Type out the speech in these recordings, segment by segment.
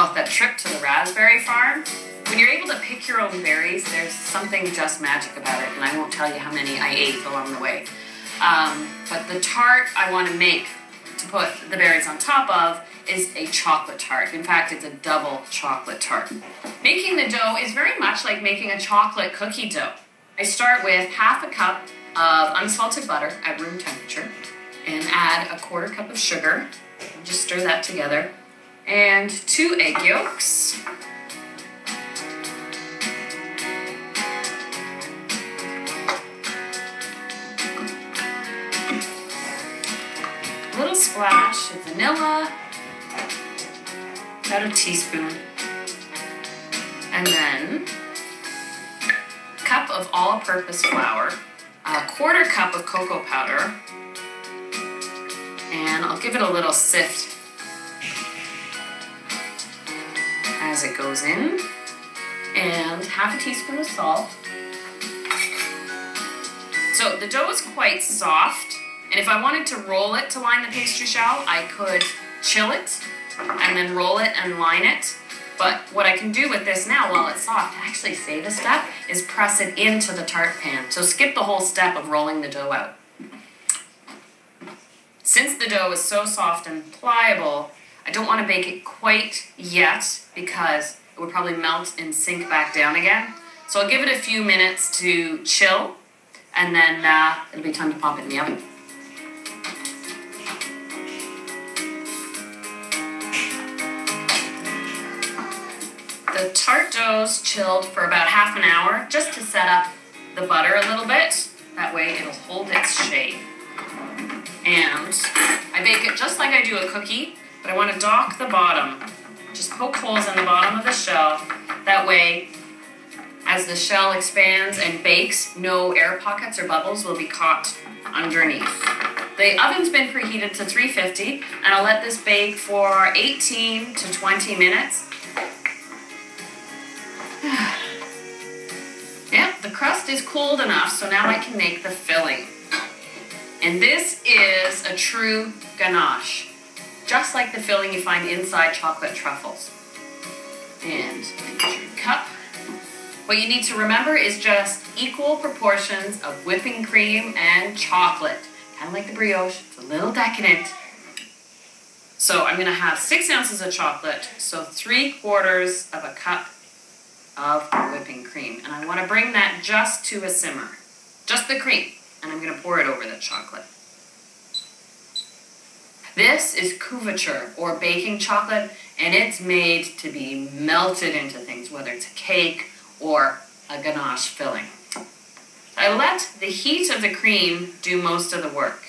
off that trip to the raspberry farm, when you're able to pick your own berries, there's something just magic about it, and I won't tell you how many I ate along the way. But the tart I want to make to put the berries on top of is a chocolate tart. In fact, it's a double chocolate tart. Making the dough is very much like making a chocolate cookie dough. I start with half a cup of unsalted butter at room temperature and add a quarter cup of sugar. Just stir that together. And 2 egg yolks. A little splash of vanilla, about a teaspoon. And then a cup of all-purpose flour, a quarter cup of cocoa powder, and I'll give it a little sift as it goes in, and half a teaspoon of salt. So the dough is quite soft, and if I wanted to roll it to line the pastry shell, I could chill it and then roll it and line it. But what I can do with this now while it's soft, actually save a step, is press it into the tart pan. So skip the whole step of rolling the dough out. Since the dough is so soft and pliable, I don't want to bake it quite yet because it would probably melt and sink back down again. So I'll give it a few minutes to chill, and then it'll be time to pop it in the oven. The tart dough's chilled for about half an hour just to set up the butter a little bit. That way it'll hold its shape. And I bake it just like I do a cookie, but I want to dock the bottom. Just poke holes in the bottom of the shell. That way, as the shell expands and bakes, no air pockets or bubbles will be caught underneath. The oven's been preheated to 350, and I'll let this bake for 18 to 20 minutes. Yep, the crust is cooled enough, so now I can make the filling. And this is a true ganache, just like the filling you find inside chocolate truffles. And your cup. What you need to remember is just equal proportions of whipping cream and chocolate. Kind of like the brioche, it's a little decadent. So I'm going to have 6 ounces of chocolate, so 3/4 of a cup of whipping cream. And I want to bring that just to a simmer. Just the cream. And I'm going to pour it over the chocolate. This is couverture, or baking chocolate, and it's made to be melted into things, whether it's a cake or a ganache filling. I let the heat of the cream do most of the work.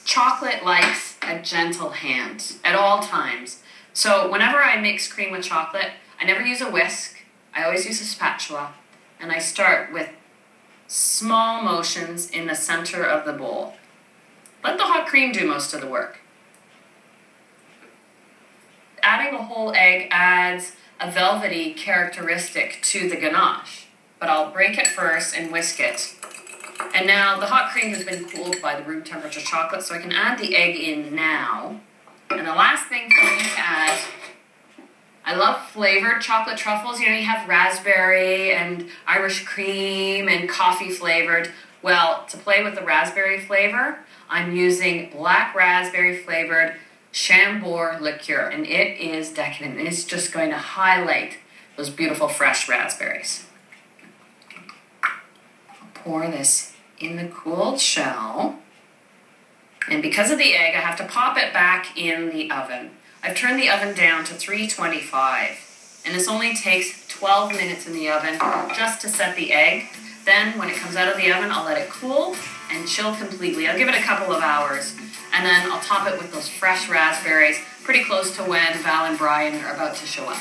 Chocolate likes a gentle hand at all times. So whenever I mix cream with chocolate, I never use a whisk. I always use a spatula, and I start with small motions in the center of the bowl. Let the hot cream do most of the work. Adding a whole egg adds a velvety characteristic to the ganache, but I'll break it first and whisk it. And now the hot cream has been cooled by the room temperature chocolate, so I can add the egg in now. And the last thing for me to add, I love flavored chocolate truffles. You know, you have raspberry and Irish cream and coffee flavored. Well, to play with the raspberry flavor, I'm using black raspberry flavored Chambord liqueur, and it is decadent. It's just going to highlight those beautiful fresh raspberries. I'll pour this in the cooled shell, and because of the egg, I have to pop it back in the oven. I've turned the oven down to 325, and this only takes 12 minutes in the oven just to set the egg. Then, when it comes out of the oven, I'll let it cool and chill completely. I'll give it a couple of hours, and then I'll top it with those fresh raspberries, pretty close to when Val and Brian are about to show up.